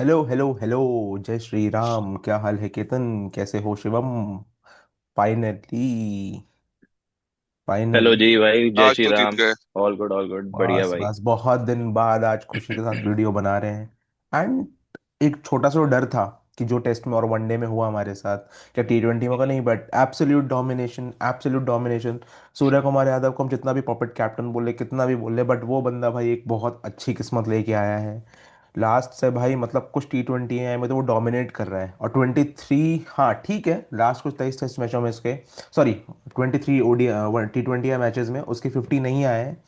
Hello hello hello. जय श्री राम। क्या हाल है केतन? कैसे हो शिवम? फाइनली। Hello finally. जी भाई, जय आज श्री तो जीत राम। गए। ऑल गुड बढ़िया बस भाई। बस बहुत दिन बाद आज खुशी के साथ वीडियो बना रहे हैं। एंड एक छोटा सा डर था कि जो टेस्ट में और वनडे में हुआ हमारे साथ, क्या T20 में होगा? नहीं, but absolute domination, absolute domination. Surya Kumar Yadav को हम जितना भी पॉपेट कैप्टन बोले, कितना भी बोले, बट वो बंदा भाई एक बहुत अच्छी किस्मत लेके आया है। लास्ट से भाई मतलब कुछ T20 है में तो वो डोमिनेट कर रहा है। और 23, हाँ ठीक है, लास्ट कुछ 23 टेस्ट मैचों में उसके, सॉरी, 23 ओडी T20 मैचेस में उसके 50 नहीं आए हैं।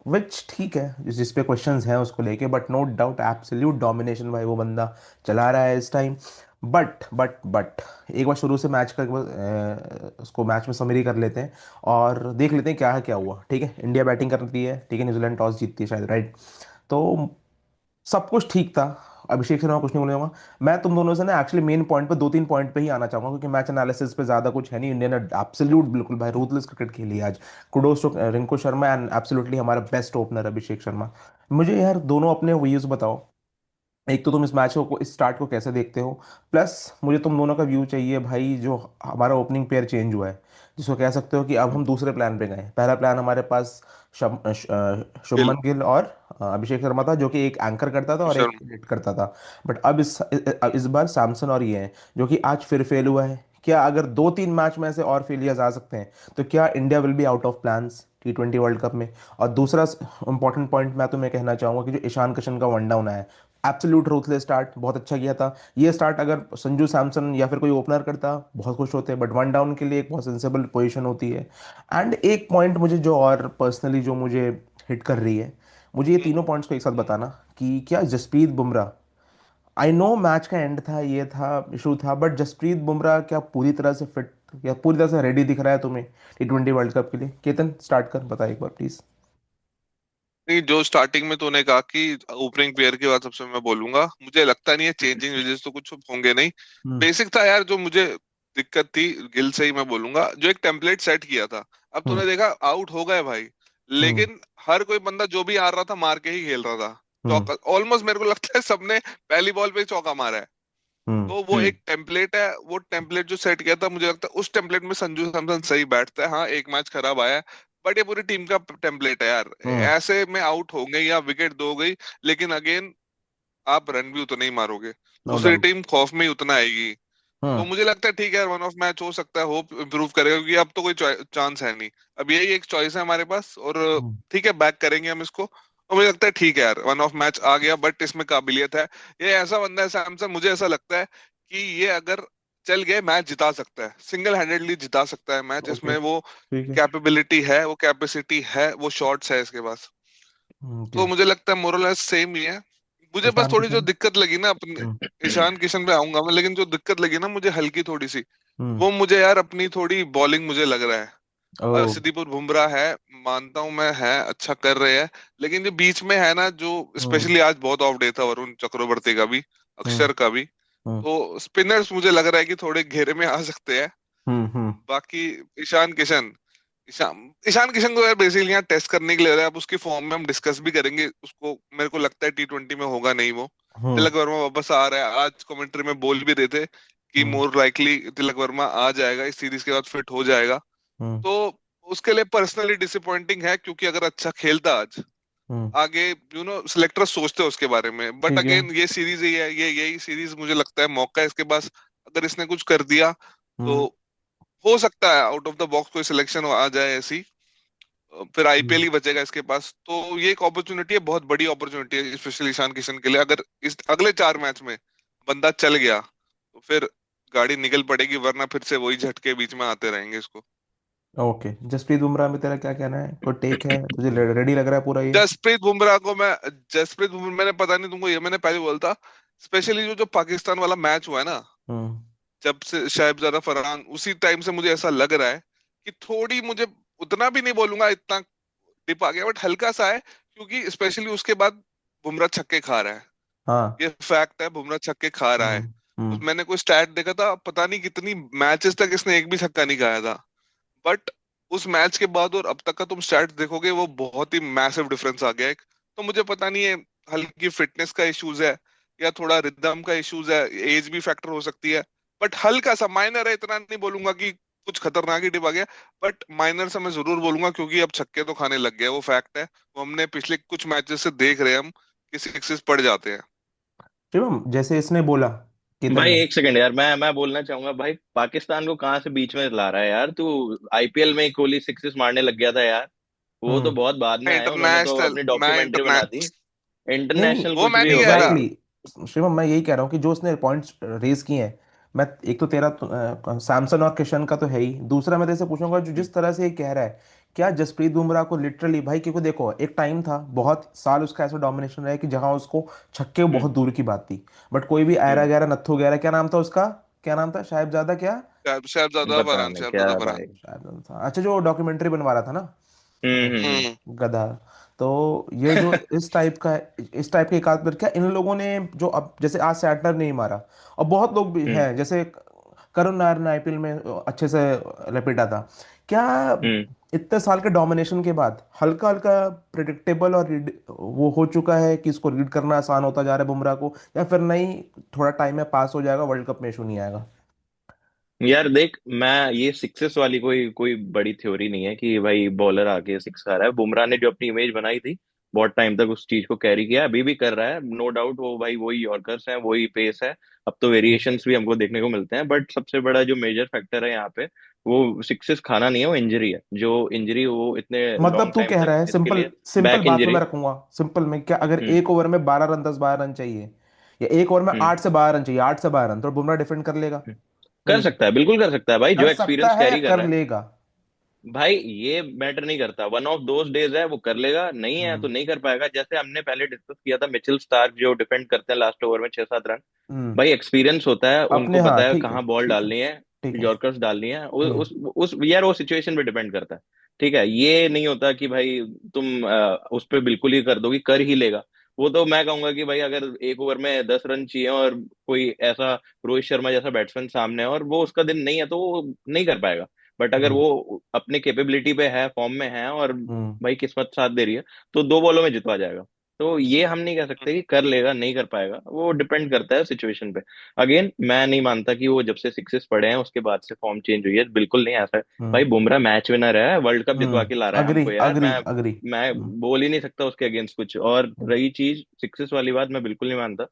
विच ठीक है, जिस पे क्वेश्चंस हैं उसको लेके, but no doubt absolute domination भाई वो बंदा चला रहा है इस टाइम। बट एक बार शुरू से मैच का एक बार, उसको मैच में समरी कर लेते हैं और देख लेते हैं क्या है क्या हुआ। ठीक है, इंडिया बैटिंग करती है, ठीक है, न्यूजीलैंड टॉस जीतती है शायद, राइट? तो सब कुछ ठीक था। अभिषेक शर्मा कुछ नहीं बोलूंगा। मैं तुम दोनों से ना एक्चुअली मेन पॉइंट पे, दो तीन पॉइंट पे ही आना चाहूंगा, क्योंकि मैच एनालिसिस पे ज्यादा कुछ है नहीं। इंडिया ने एब्सोल्यूट बिल्कुल भाई रूथलेस क्रिकेट खेली आज। Kudos to Rinku Sharma and absolutely हमारा बेस्ट ओपनर अभिषेक शर्मा। मुझे यार दोनों अपने व्यूज बताओ। एक तो तुम इस मैच को, इस स्टार्ट को कैसे देखते हो? प्लस मुझे तुम दोनों का व्यू चाहिए भाई, जो हमारा ओपनिंग पेयर चेंज हुआ है, जिसको कह सकते हो कि अब हम दूसरे प्लान पे गए। पहला प्लान हमारे पास गिल। शुभमन गिल और अभिषेक शर्मा था, जो कि एक एंकर करता था और एक शर्मा। हिट करता था। बट अब इस बार सैमसन और ये हैं, जो कि आज फिर फेल हुआ है। क्या अगर दो तीन मैच में से और फेलियर्स आ सकते हैं, तो क्या India will be out of plans T20 world cup में? और दूसरा इंपॉर्टेंट पॉइंट मैं तुम्हें कहना चाहूंगा कि जो ईशान किशन का वन डाउन है, एब्सोल्यूट रूथलेस स्टार्ट, बहुत अच्छा किया था। ये स्टार्ट अगर संजू सैमसन या फिर कोई ओपनर करता, बहुत खुश होते, बट वन डाउन के लिए एक बहुत सेंसेबल पोजीशन होती है। एंड एक पॉइंट मुझे जो और पर्सनली जो मुझे हिट कर रही है, मुझे ये तीनों पॉइंट्स को एक साथ बताना कि क्या Jasprit Bumrah, I know match का एंड था, ये था, इशू था, बट जसप्रीत बुमराह क्या पूरी तरह से फिट या पूरी तरह से रेडी दिख रहा है तुम्हें T20 वर्ल्ड कप के लिए? केतन स्टार्ट कर, बता एक बार प्लीज। नहीं, जो स्टार्टिंग में तूने कहा कि ओपनिंग पेयर के बाद सबसे मैं बोलूंगा, मुझे लगता नहीं है चेंजिंग वजह तो कुछ होंगे नहीं। हम्म। बेसिक था यार, जो मुझे दिक्कत थी गिल से ही मैं बोलूंगा, जो एक टेम्पलेट सेट किया था। अब हम्म। तूने देखा आउट हो गए भाई, हम्म। लेकिन हर कोई बंदा जो भी आ रहा था मार के ही खेल रहा था। हम्म। चौका ऑलमोस्ट मेरे को लगता है सबने पहली बॉल पे ही चौका मारा है। हम्म। तो वो एक टेम्पलेट है, वो टेम्पलेट जो सेट किया था, मुझे लगता है उस टेम्पलेट में संजू सैमसन सही बैठता है। हाँ, एक मैच खराब आया है, बट ये पूरी टीम का टेम्पलेट है यार। हम्म। ऐसे में आउट हो गई या विकेट दो गई, लेकिन अगेन आप रन भी उतने ही मारोगे, नो दूसरी डाउट। टीम खौफ में ही उतना आएगी। तो हम्म। मुझे लगता है ठीक है यार, वन ऑफ मैच हो सकता है, होप इम्प्रूव करेगा, क्योंकि अब तो कोई चांस है नहीं। अब यही एक चॉइस है हमारे पास, और हम्म। ठीक है, बैक करेंगे हम इसको। और मुझे लगता है ठीक है यार, वन ऑफ मैच आ गया, बट इसमें काबिलियत है। ये ऐसा बंदा है सैमसन, मुझे ऐसा लगता है कि ये अगर चल गए मैच जिता सकता है, सिंगल हैंडेडली जिता सकता है मैच। ओके। इसमें वो ठीक है। कैपेबिलिटी है, वो कैपेसिटी है, वो शॉट्स है इसके पास। ओके। तो मुझे लगता है मोरलेस सेम ही है। मुझे बस ईशान थोड़ी जो किशन। दिक्कत लगी ना अपने, हम्म। ईशान किशन पे आऊंगा मैं, लेकिन जो दिक्कत लगी ना मुझे हल्की थोड़ी सी, हम्म। वो मुझे यार अपनी थोड़ी बॉलिंग मुझे लग रहा है। ओ। अर्शदीप और बुमराह है, मानता हूं मैं, है अच्छा कर रहे हैं, लेकिन जो बीच में है ना, जो हम्म। स्पेशली आज बहुत ऑफ डे था वरुण चक्रवर्ती का भी, हम्म। अक्षर का भी। हम्म। तो स्पिनर्स मुझे लग रहा है कि थोड़े घेरे में आ सकते हैं। हम्म। हम्म। बाकी ईशान किशन, ईशान ईशान किशन को यार बेसिकली यहाँ टेस्ट करने के लिए रहा है। अब उसकी फॉर्म में हम डिस्कस भी करेंगे उसको, मेरे को लगता है T20 में होगा नहीं वो। हम्म। तिलक वर्मा वापस आ रहा है, आज कमेंट्री में बोल भी रहे थे कि हम्म। मोर लाइकली तिलक वर्मा आ जाएगा, इस सीरीज के बाद फिट हो जाएगा। हम्म। तो उसके लिए पर्सनली डिसअपॉइंटिंग है, क्योंकि अगर अच्छा खेलता आज, हम्म। आगे सिलेक्टर्स सोचते हैं उसके बारे में। बट ठीक है। अगेन ये सीरीज ही है, ये यही सीरीज मुझे लगता है मौका है इसके पास। अगर इसने कुछ कर दिया तो हम्म। हो सकता है आउट ऑफ द बॉक्स कोई सिलेक्शन आ जाए ऐसी, फिर आईपीएल हम्म। ही बचेगा इसके पास। तो ये एक अपॉर्चुनिटी है, बहुत बड़ी अपॉर्चुनिटी है, स्पेशली ईशान किशन के लिए। अगर इस अगले 4 मैच में बंदा चल गया, तो फिर गाड़ी निकल पड़ेगी, वरना फिर से वही झटके बीच में आते रहेंगे इसको। ओके, जसप्रीत बुमराह में तेरा क्या कहना है? कोई टेक है तुझे? रेडी लग रहा है पूरा ये? जसप्रीत बुमराह को मैं जसप्रीत बुमराह मैंने पता नहीं तुमको, ये मैंने पहले बोला था, स्पेशली जो जो पाकिस्तान वाला मैच हुआ है ना, हम्म। जब से शाहिबजादा फरहान, उसी टाइम से मुझे ऐसा लग रहा है कि थोड़ी मुझे, उतना भी नहीं बोलूंगा इतना डिप आ गया, बट हल्का सा है, क्योंकि स्पेशली उसके बाद बुमराह छक्के खा रहा है। हाँ। ये फैक्ट है, बुमराह छक्के खा रहा है। हम्म। हम्म। मैंने कोई स्टैट देखा था, पता नहीं कितनी मैचेस तक इसने एक भी छक्का नहीं खाया था। बट उस मैच के बाद और अब तक का तुम स्टैट देखोगे, वो बहुत ही मैसिव डिफरेंस आ गया है। तो मुझे पता नहीं है, हल्की फिटनेस का इश्यूज है, या थोड़ा रिदम का इश्यूज है, एज भी फैक्टर हो सकती है। बट हल्का सा माइनर है, इतना नहीं बोलूंगा कि कुछ खतरनाक ही टिप आ गया, बट माइनर सा मैं जरूर बोलूंगा, क्योंकि अब छक्के तो खाने लग गए, वो फैक्ट है, वो हमने पिछले कुछ मैचेस से देख रहे हैं हम कि सिक्सेस पड़ जाते हैं। शिवम, जैसे इसने बोला, केतन भाई ने। एक सेकंड यार, मैं बोलना चाहूंगा भाई, पाकिस्तान को कहाँ से बीच में ला रहा है यार तू। आईपीएल में ही कोहली सिक्सेस मारने लग गया था यार। वो तो हम्म। बहुत बाद में आए, उन्होंने तो इंटरनेशनल, अपनी मैं डॉक्यूमेंट्री बना दी। इंटरनेशनल, नहीं नहीं, इंटरनेशनल वो कुछ मैं भी नहीं हो कह भाई। रहा। Exactly exactly. शिवम, मैं यही कह रहा हूँ कि जो उसने पॉइंट्स रेज किए हैं, मैं, एक तो तेरा सैमसन और किशन का तो है ही, दूसरा मैं तेरे से पूछूंगा जो जिस तरह से ये कह रहा है, क्या जसप्रीत बुमराह को लिटरली भाई, क्योंकि देखो एक टाइम था, बहुत साल उसका ऐसा डोमिनेशन रहा है कि जहां उसको छक्के हम्म। बहुत दूर की बात थी, बट कोई भी आयरा हम्म। गैरा नत्थू गैरा, क्या नाम था उसका, क्या नाम था, साहिबजादा क्या, साहबजादा पता फरहान, नहीं क्या साहबजादा है फरहान। भाई। साहिबजादा था, अच्छा, जो डॉक्यूमेंट्री बनवा रहा था ना, हम्म। हम्म। गधा। तो ये जो इस टाइप का है, इस टाइप के एक आध क्या इन लोगों ने, जो अब जैसे आज सैटनर नहीं मारा, और बहुत लोग भी हम्म। हैं, जैसे करुण नायर ने आईपीएल में अच्छे से लपेटा था, क्या हम्म। इतने साल के डोमिनेशन के बाद हल्का हल्का प्रिडिक्टेबल और वो हो चुका है कि इसको रीड करना आसान होता जा रहा है बुमराह को, या फिर नहीं, थोड़ा टाइम में पास हो जाएगा, वर्ल्ड कप में इशू नहीं आएगा? यार देख, मैं ये सिक्सेस वाली कोई कोई बड़ी थ्योरी नहीं है कि भाई बॉलर आके सिक्स आ रहा है। बुमराह ने जो अपनी इमेज बनाई थी, बहुत टाइम तक उस चीज को कैरी किया, अभी भी कर रहा है, नो डाउट। वो भाई वही यॉर्कर्स हैं, वही पेस है। अब तो हम्म। वेरिएशंस भी हमको देखने को मिलते हैं, बट सबसे बड़ा जो मेजर फैक्टर है यहाँ पे, वो सिक्सेस खाना नहीं है, वो इंजरी है। जो इंजरी वो इतने मतलब लॉन्ग तू टाइम कह तक रहा है, इसके सिंपल लिए, सिंपल बैक बात में इंजरी। मैं रखूंगा, सिंपल में, क्या अगर हम्म। एक ओवर में 12 रन, 10-12 रन चाहिए, या एक ओवर में हम्म। 8 से 12 रन चाहिए, 8 से 12 रन, तो बुमराह डिफेंड कर लेगा? हम्म। कर नहीं, सकता है, बिल्कुल कर सकता है भाई, कर जो सकता एक्सपीरियंस है या कैरी कर कर रहा है। लेगा? भाई ये मैटर नहीं करता, वन ऑफ दोज डेज है, वो कर लेगा, नहीं है तो हम्म। नहीं कर पाएगा। जैसे हमने पहले डिस्कस किया था, मिचेल स्टार्क जो डिफेंड करते हैं लास्ट ओवर में 6-7 रन। हम्म। भाई एक्सपीरियंस होता है, अपने, उनको हाँ, पता है ठीक है, कहाँ बॉल ठीक है, डालनी है, ठीक है। यॉर्कर्स डालनी है। हम्म। उस यार वो सिचुएशन पे डिपेंड करता है। ठीक है, ये नहीं होता कि भाई तुम उस पर बिल्कुल ही कर दोगे, कर ही लेगा। वो तो मैं कहूंगा कि भाई अगर एक ओवर में 10 रन चाहिए और कोई ऐसा रोहित शर्मा जैसा बैट्समैन सामने है और वो उसका दिन नहीं है, तो वो नहीं कर पाएगा। बट अगर हम्म। वो अपने कैपेबिलिटी पे है, फॉर्म में है, और हम्म। भाई किस्मत साथ दे रही है, तो 2 बॉलों में जितवा जाएगा। तो ये हम नहीं कह सकते कि कर लेगा नहीं कर पाएगा, वो डिपेंड करता है सिचुएशन पे। अगेन मैं नहीं मानता कि वो जब से सिक्सेस पड़े हैं उसके बाद से फॉर्म चेंज हुई है, बिल्कुल नहीं ऐसा है। भाई हम्म। बुमराह मैच विनर है, वर्ल्ड कप जितवा के ला रहा है अग्री, हमको यार। अग्री, मैं अग्री। मैं बोल ही नहीं सकता उसके अगेंस्ट कुछ। और हम्म। रही चीज सिक्सेस वाली बात, मैं बिल्कुल नहीं मानता।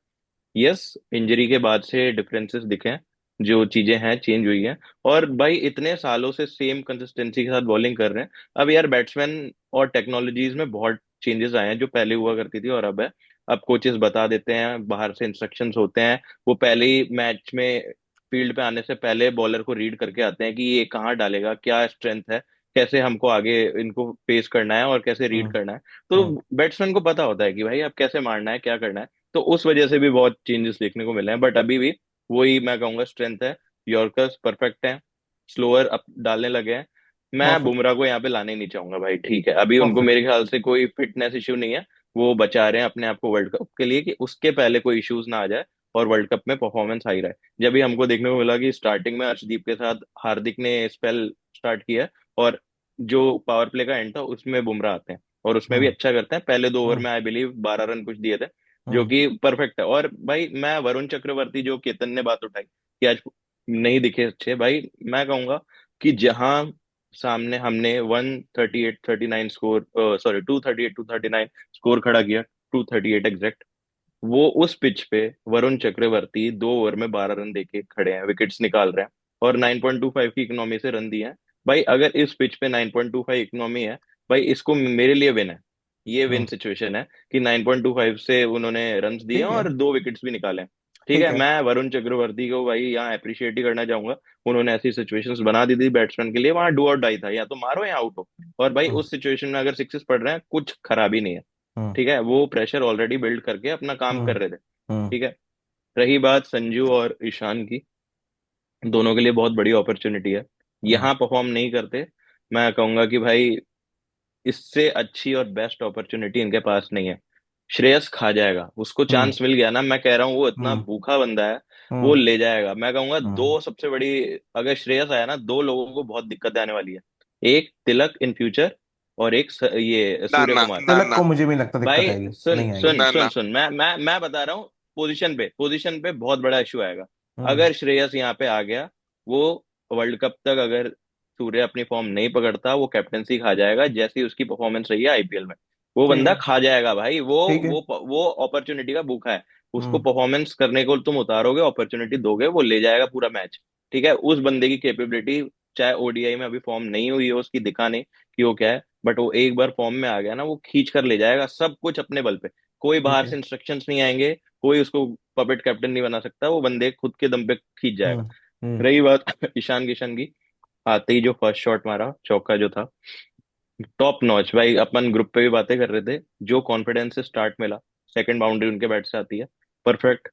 यस, इंजरी के बाद से डिफरेंसेस दिखे हैं, जो चीजें हैं चेंज हुई हैं। और भाई इतने सालों से सेम कंसिस्टेंसी के साथ बॉलिंग कर रहे हैं। अब यार बैट्समैन और टेक्नोलॉजीज में बहुत चेंजेस आए हैं, जो पहले हुआ करती थी और अब है। अब कोचेस बता देते हैं, बाहर से इंस्ट्रक्शंस होते हैं, वो पहले ही मैच में फील्ड पे आने से पहले बॉलर को रीड करके आते हैं कि ये कहाँ डालेगा, क्या स्ट्रेंथ है, कैसे हमको आगे इनको फेस करना है और कैसे रीड हम्म। करना है। तो हम्म। बैट्समैन को पता होता है कि भाई अब कैसे मारना है, क्या करना है। तो उस वजह से भी बहुत चेंजेस देखने को मिले हैं, बट अभी भी वही मैं कहूंगा स्ट्रेंथ है। यॉर्कर्स परफेक्ट है, स्लोअर अप डालने लगे हैं। मैं परफेक्ट, बुमराह को यहाँ पे लाने नहीं चाहूंगा भाई। ठीक है, अभी उनको परफेक्ट। मेरे ख्याल से कोई फिटनेस इश्यू नहीं है, वो बचा रहे हैं अपने आप को वर्ल्ड कप के लिए, कि उसके पहले कोई इश्यूज ना आ जाए और वर्ल्ड कप में परफॉर्मेंस हाई रहे। जब भी हमको देखने को मिला कि स्टार्टिंग में अर्शदीप के साथ हार्दिक ने स्पेल स्टार्ट किया है, और जो पावर प्ले का एंड था उसमें बुमराह आते हैं और उसमें भी हम्म। अच्छा करते हैं। पहले 2 ओवर हम्म। में आई बिलीव 12 रन कुछ दिए थे, जो हम्म। कि परफेक्ट है। और भाई मैं वरुण चक्रवर्ती, जो केतन ने बात उठाई कि आज नहीं दिखे अच्छे, भाई मैं कहूंगा कि जहां सामने हमने 138-39 स्कोर, सॉरी 238-239 स्कोर खड़ा किया, 238 एग्जैक्ट, वो उस पिच पे वरुण चक्रवर्ती 2 ओवर में 12 रन देके खड़े हैं, विकेट्स निकाल रहे हैं, और 9.25 की इकोनॉमी से रन दिए हैं। भाई अगर इस पिच पे 9.25 इकोनॉमी है, भाई इसको मेरे लिए विन है। ये विन हम्म। सिचुएशन है कि 9.25 से उन्होंने रन्स दिए हैं ठीक है, और 2 विकेट्स भी निकाले हैं। ठीक ठीक है, है। मैं वरुण चक्रवर्ती को भाई यहाँ अप्रिशिएट ही करना चाहूंगा। उन्होंने ऐसी सिचुएशंस बना दी थी बैट्समैन के लिए, वहां डू और डाई था, या तो मारो या आउट हो। और भाई हम्म। उस सिचुएशन में अगर सिक्सेस पड़ रहे हैं, कुछ खराबी नहीं है। हम्म। ठीक है, वो प्रेशर ऑलरेडी बिल्ड करके अपना काम हम्म। कर रहे थे। हम्म। ठीक है, रही बात संजू और ईशान की, दोनों के लिए बहुत बड़ी अपॉर्चुनिटी है, हम्म। यहाँ परफॉर्म नहीं करते, मैं कहूंगा कि भाई इससे अच्छी और बेस्ट अपॉर्चुनिटी इनके पास नहीं है। श्रेयस खा जाएगा, उसको हम्म। चांस मिल गया ना, मैं कह रहा हूँ वो इतना हम्म। भूखा बंदा है, वो हम्म। ले जाएगा। मैं कहूंगा हम्म। दो सबसे बड़ी, अगर श्रेयस आया ना, 2 लोगों को बहुत दिक्कत आने वाली है। एक तिलक इन फ्यूचर, और एक ये ना सूर्य ना कुमार। ना तिलक ना को मुझे भी नहीं लगता दिक्कत भाई आएगी, सुन नहीं आएगी। सुन ना सुन ना। सुन, मैं बता रहा हूँ, पोजीशन पे बहुत बड़ा इशू आएगा। हम्म। अगर श्रेयस यहाँ पे आ गया, वो वर्ल्ड कप तक अगर सूर्य अपनी फॉर्म नहीं पकड़ता, वो कैप्टेंसी खा जाएगा जैसी उसकी परफॉर्मेंस रही है आईपीएल में। वो ठीक बंदा है। खा जाएगा भाई, वो ठीक है। वो अपॉर्चुनिटी का भूखा है। उसको हम्म। परफॉर्मेंस करने को तुम उतारोगे, अपॉर्चुनिटी दोगे, वो ले जाएगा पूरा मैच। ठीक है, उस बंदे की कैपेबिलिटी, चाहे ओडीआई में अभी फॉर्म नहीं हुई है उसकी, दिखा नहीं कि वो क्या है, बट वो एक बार फॉर्म में आ गया ना, वो खींच कर ले जाएगा सब कुछ अपने बल पे। कोई ठीक बाहर है। से इंस्ट्रक्शंस नहीं आएंगे, कोई उसको पपेट कैप्टन नहीं बना सकता, वो बंदे खुद के दम पे खींच हम्म। जाएगा। हम्म। रही बात ईशान किशन की, आते ही जो फर्स्ट शॉट मारा चौका जो था, टॉप नॉच भाई। अपन ग्रुप पे भी बातें कर रहे थे, जो कॉन्फिडेंस से स्टार्ट मिला, सेकंड बाउंड्री उनके बैट से आती है, परफेक्ट।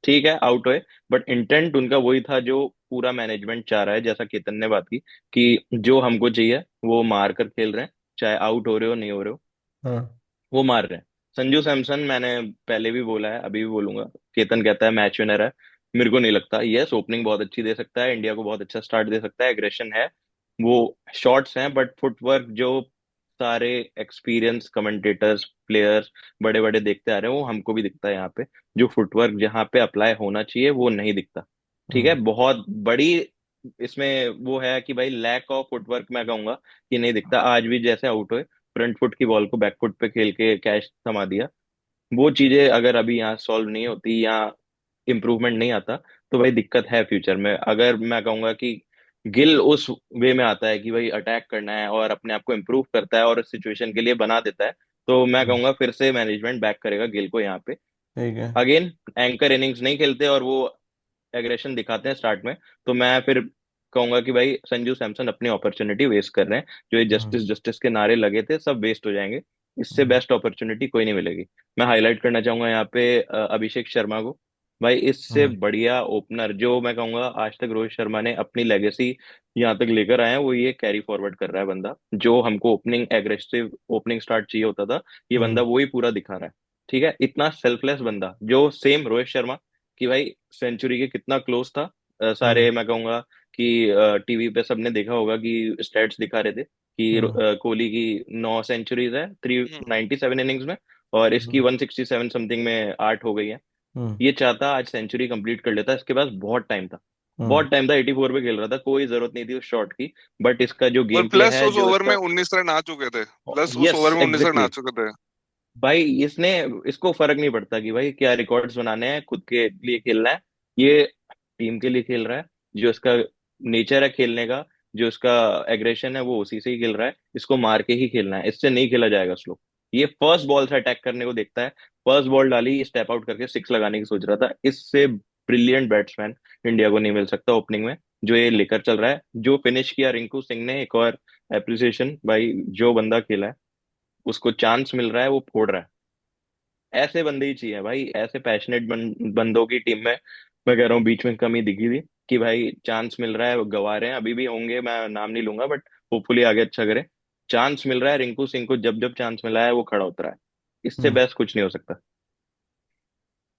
ठीक है आउट हुए, बट इंटेंट उनका वही था जो पूरा मैनेजमेंट चाह रहा है, जैसा केतन ने बात की कि जो हमको चाहिए वो मार कर खेल रहे हैं, चाहे आउट हो रहे हो नहीं हो रहे हो, हाँ। वो मार रहे हैं। संजू सैमसन, मैंने पहले भी बोला है, अभी भी बोलूंगा, केतन कहता है मैच विनर है, मेरे को नहीं लगता। यस, ओपनिंग बहुत अच्छी दे सकता है, इंडिया को बहुत अच्छा स्टार्ट दे सकता है, एग्रेशन है, वो शॉट्स हैं, बट फुटवर्क जो सारे एक्सपीरियंस कमेंटेटर्स प्लेयर्स बड़े बड़े देखते आ रहे हैं, वो हमको भी दिखता है यहाँ पे, जो फुटवर्क जहाँ पे अप्लाई होना चाहिए वो नहीं दिखता। ठीक है, हम्म। बहुत बड़ी इसमें वो है कि भाई लैक ऑफ फुटवर्क, मैं कहूंगा कि नहीं दिखता। आज भी जैसे आउट हुए, फ्रंट फुट की बॉल को बैक फुट पे खेल के कैच थमा दिया। वो चीजें अगर अभी यहाँ सॉल्व नहीं होती या इम्प्रूवमेंट नहीं आता, तो भाई दिक्कत है फ्यूचर में। अगर मैं कहूंगा कि गिल उस वे में आता है कि भाई अटैक करना है और अपने आप को इम्प्रूव करता है और इस सिचुएशन के लिए बना देता है, तो मैं हम्म। कहूंगा फिर से मैनेजमेंट बैक करेगा गिल को यहाँ पे। ठीक है। अगेन, एंकर इनिंग्स नहीं खेलते और वो एग्रेशन दिखाते हैं स्टार्ट में, तो मैं फिर कहूंगा कि भाई संजू सैमसन अपनी अपॉर्चुनिटी वेस्ट कर रहे हैं। जो ये हम्म। जस्टिस जस्टिस के नारे लगे थे, सब वेस्ट हो जाएंगे। इससे हम्म। बेस्ट अपॉर्चुनिटी कोई नहीं मिलेगी। मैं हाईलाइट करना चाहूंगा यहाँ पे अभिषेक शर्मा को। भाई इससे हम्म। बढ़िया ओपनर जो मैं कहूंगा आज तक रोहित शर्मा ने अपनी लेगेसी यहाँ तक लेकर आए हैं, वो ये कैरी फॉरवर्ड कर रहा है बंदा। जो हमको ओपनिंग एग्रेसिव ओपनिंग स्टार्ट चाहिए होता था, ये बंदा हम्म। वही पूरा दिखा रहा है। ठीक है, इतना सेल्फलेस बंदा, जो सेम रोहित शर्मा कि भाई सेंचुरी के कितना क्लोज था। हम्म। सारे मैं कहूंगा कि टीवी पे सबने देखा होगा कि स्टैट्स दिखा रहे थे कि हम्म। कोहली की 9 सेंचुरीज है थ्री हम्म। नाइनटी सेवन इनिंग्स में, और इसकी हम्म। 167 समथिंग में 8 हो गई है। हम्म। ये चाहता आज सेंचुरी कंप्लीट कर लेता, इसके पास बहुत टाइम था। हम्म। बहुत टाइम था, 84 पे खेल रहा था, कोई जरूरत नहीं थी उस शॉट की। बट इसका जो और गेम प्ले प्लस है, उस जो ओवर में इसका, 19 रन आ चुके थे, प्लस उस यस ओवर में 19 रन आ एग्जैक्टली, चुके थे। भाई इसने, इसको फर्क नहीं पड़ता कि भाई क्या रिकॉर्ड्स बनाने हैं, खुद के लिए खेलना है, ये टीम के लिए खेल रहा है। जो इसका नेचर है खेलने का, जो इसका एग्रेशन है, वो उसी से ही खेल रहा है। इसको मार के ही खेलना है, इससे नहीं खेला जाएगा स्लो। ये फर्स्ट बॉल से अटैक करने को देखता है, फर्स्ट बॉल डाली स्टेप आउट करके सिक्स लगाने की सोच रहा था। इससे ब्रिलियंट बैट्समैन इंडिया को नहीं मिल सकता ओपनिंग में, जो ये लेकर चल रहा है। जो फिनिश किया रिंकू सिंह ने, एक और एप्रिसिएशन भाई, जो बंदा खेला है, उसको चांस मिल रहा है, वो फोड़ रहा है। ऐसे बंदे ही चाहिए भाई, ऐसे पैशनेट बंदों की टीम में। मैं कह रहा हूँ बीच में कमी दिखी थी कि भाई चांस मिल रहा है, वो गवा रहे हैं, अभी भी होंगे, मैं नाम नहीं लूंगा, बट होपफुली आगे अच्छा करे। चांस मिल रहा है रिंकू सिंह को, जब जब चांस मिला है वो खड़ा उतरा है। इससे हम्म। बेस्ट कुछ नहीं हो सकता।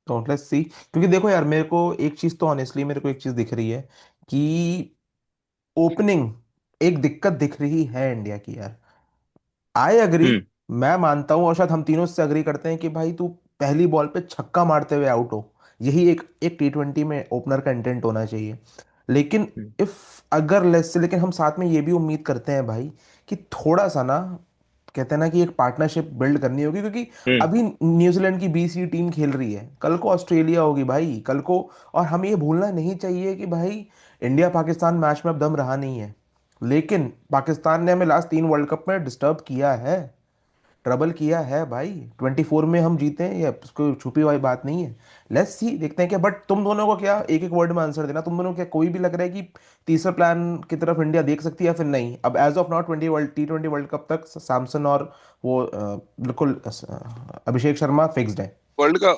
तो लेट्स सी, क्योंकि देखो यार, मेरे को एक चीज तो ऑनेस्टली मेरे को एक चीज दिख रही है कि ओपनिंग एक दिक्कत दिख रही है इंडिया की यार। आई अग्री, हम्म। मैं मानता हूं और शायद हम तीनों से अग्री करते हैं कि भाई तू पहली बॉल पे छक्का मारते हुए आउट हो, यही एक एक टी20 में ओपनर का इंटेंट होना चाहिए। लेकिन हम्म। इफ अगर लेट्स से, लेकिन हम साथ में ये भी उम्मीद करते हैं भाई कि थोड़ा सा ना, कहते हैं ना कि एक पार्टनरशिप बिल्ड करनी होगी, क्योंकि हम्म। अभी न्यूजीलैंड की बीसी टीम खेल रही है, कल को ऑस्ट्रेलिया होगी भाई, कल को। और हम ये भूलना नहीं चाहिए कि भाई इंडिया पाकिस्तान मैच में अब दम रहा नहीं है, लेकिन पाकिस्तान ने हमें लास्ट 3 वर्ल्ड कप में डिस्टर्ब किया है, ट्रबल किया है भाई। 24 में हम जीते हैं, ये उसको छुपी हुई बात नहीं है। लेट्स सी, देखते हैं क्या। बट तुम दोनों को क्या, एक एक वर्ड में आंसर देना, तुम दोनों को क्या कोई भी लग रहा है कि तीसरा प्लान की तरफ इंडिया देख सकती है या फिर नहीं? अब as of now T20 world cup तक सैमसन और वो बिल्कुल अभिषेक शर्मा फिक्स्ड है। वर्ल्ड का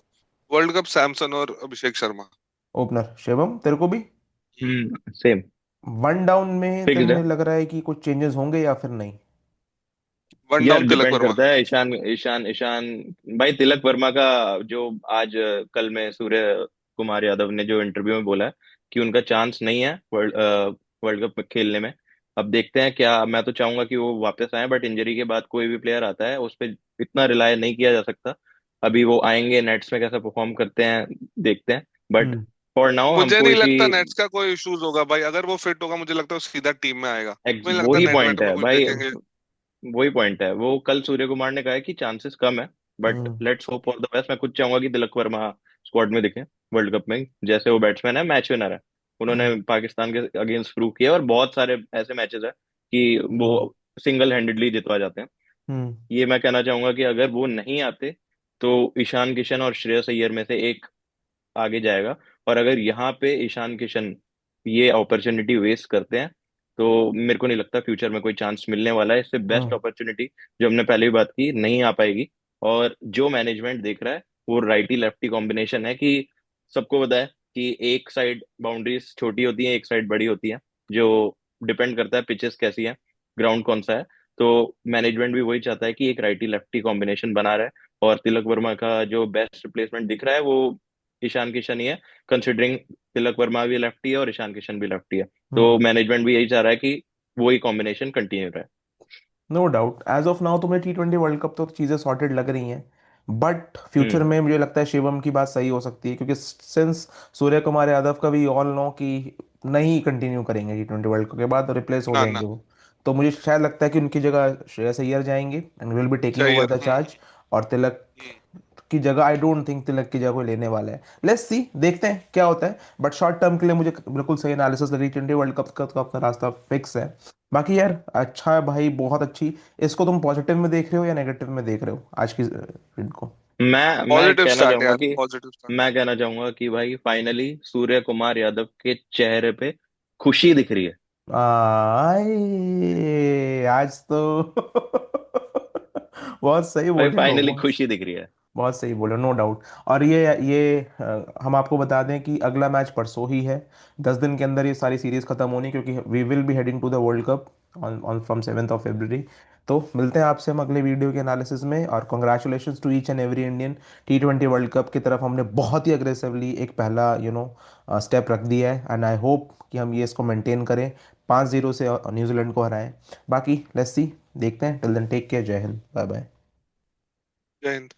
वर्ल्ड कप सैमसन और अभिषेक शर्मा। ओपनर शिवम, तेरे को भी सेम। वन डाउन में फिक्स्ड है। तुम्हें लग रहा है कि कुछ चेंजेस होंगे या फिर नहीं? वन यार डाउन तिलक डिपेंड वर्मा। करता है, ईशान ईशान ईशान। भाई तिलक वर्मा का जो आज कल में सूर्य कुमार यादव ने जो इंटरव्यू में बोला है कि उनका चांस नहीं है वर्ल्ड कप में खेलने में। अब देखते हैं क्या, मैं तो चाहूंगा कि वो वापस आए, बट इंजरी के बाद कोई भी प्लेयर आता है उस पर इतना रिलाय नहीं किया जा सकता। अभी वो आएंगे नेट्स में कैसा परफॉर्म करते हैं, देखते हैं। But hmm. फॉर नाउ मुझे हमको नहीं इसी लगता नेट्स का कोई इश्यूज होगा भाई, अगर वो फिट होगा मुझे लगता है वो सीधा टीम में आएगा, मुझे नहीं लगता वही नेट वेट पॉइंट में है कुछ भाई, देखेंगे। वही पॉइंट है। वो कल सूर्य कुमार ने कहा है कि चांसेस कम है, but hmm. Let's hope for the best. मैं खुद चाहूंगा कि तिलक वर्मा स्क्वाड में दिखे वर्ल्ड कप में। जैसे वो बैट्समैन है, मैच विनर है, उन्होंने हम्म। पाकिस्तान के अगेंस्ट प्रूव किया, और बहुत सारे ऐसे मैचेस है कि वो हम्म। सिंगल हैंडेडली जितवा जाते हैं। हम्म। ये मैं कहना चाहूंगा कि अगर वो नहीं आते तो ईशान किशन और श्रेयस अय्यर में से एक आगे जाएगा। और अगर यहाँ पे ईशान किशन ये अपॉर्चुनिटी वेस्ट करते हैं तो मेरे को नहीं लगता फ्यूचर में कोई चांस मिलने वाला है। इससे बेस्ट हम्म। अपॉर्चुनिटी, जो हमने पहले भी बात की, नहीं आ पाएगी। और जो मैनेजमेंट देख रहा है वो राइटी लेफ्टी कॉम्बिनेशन है, कि सबको पता है कि एक साइड बाउंड्रीज छोटी होती है, एक साइड बड़ी होती है, जो डिपेंड करता है पिचेस कैसी है, ग्राउंड कौन सा है। तो मैनेजमेंट भी वही चाहता है कि एक राइटी लेफ्टी कॉम्बिनेशन बना रहा है। और तिलक वर्मा का जो बेस्ट रिप्लेसमेंट दिख रहा है वो ईशान किशन ही है, कंसिडरिंग तिलक वर्मा भी लेफ्टी है और ईशान किशन भी लेफ्टी है। तो हम्म। मैनेजमेंट भी यही चाह रहा है कि वही कॉम्बिनेशन कंटिन्यू रहे। No doubt, as of now तुम्हें T20 वर्ल्ड कप तो चीज़ें सॉर्टेड लग रही हैं, बट फ्यूचर हम्म। में मुझे लगता है शिवम की बात सही हो सकती है, क्योंकि सिंस सूर्य कुमार यादव का भी ऑल नो कि नहीं कंटिन्यू करेंगे T20 वर्ल्ड कप के बाद, रिप्लेस हो ना जाएंगे ना। वो। तो मुझे शायद लगता है कि उनकी जगह श्रेयस अय्यर जाएंगे एंड विल बी टेकिंग चाहिए। Over the charge. और तिलक हम्म। की जगह आई डोंट थिंक तिलक की जगह कोई लेने वाला है। लेट्स सी, देखते हैं क्या होता है, बट शॉर्ट टर्म के लिए मुझे बिल्कुल सही एनालिसिस लगी। T20 वर्ल्ड कप का तो आपका रास्ता फिक्स है। बाकी यार अच्छा है भाई, बहुत अच्छी। इसको तुम पॉजिटिव में देख रहे हो या नेगेटिव में देख रहे हो आज की इनको? पॉजिटिव स्टार्ट है यार, पॉजिटिव स्टार्ट। मैं कहना चाहूंगा कि भाई फाइनली सूर्य कुमार यादव के चेहरे पे खुशी दिख रही है। आए आज तो बहुत सही भाई बोले हो, फाइनली बहुत खुशी दिख रही है। बहुत सही बोले, नो डाउट। और हम आपको बता दें कि अगला मैच परसों ही है। 10 दिन के अंदर ये सारी सीरीज खत्म होनी, क्योंकि we will be heading to the world cup on on from 7 तो मिलते हैं आपसे हम अगले वीडियो के एनालिसिस में। और congratulations to each and every Indian. T20 world cup की तरफ हमने बहुत ही अग्रेसिवली एक पहला स्टेप रख दिया है, एंड आई होप कि हम ये इसको मेंटेन करें, 5-0 से न्यूजीलैंड को हराएं। बाकी लेट्स सी, देखते हैं। टिल देन टेक केयर, जय हिंद, बाय बाय। जय हिंद।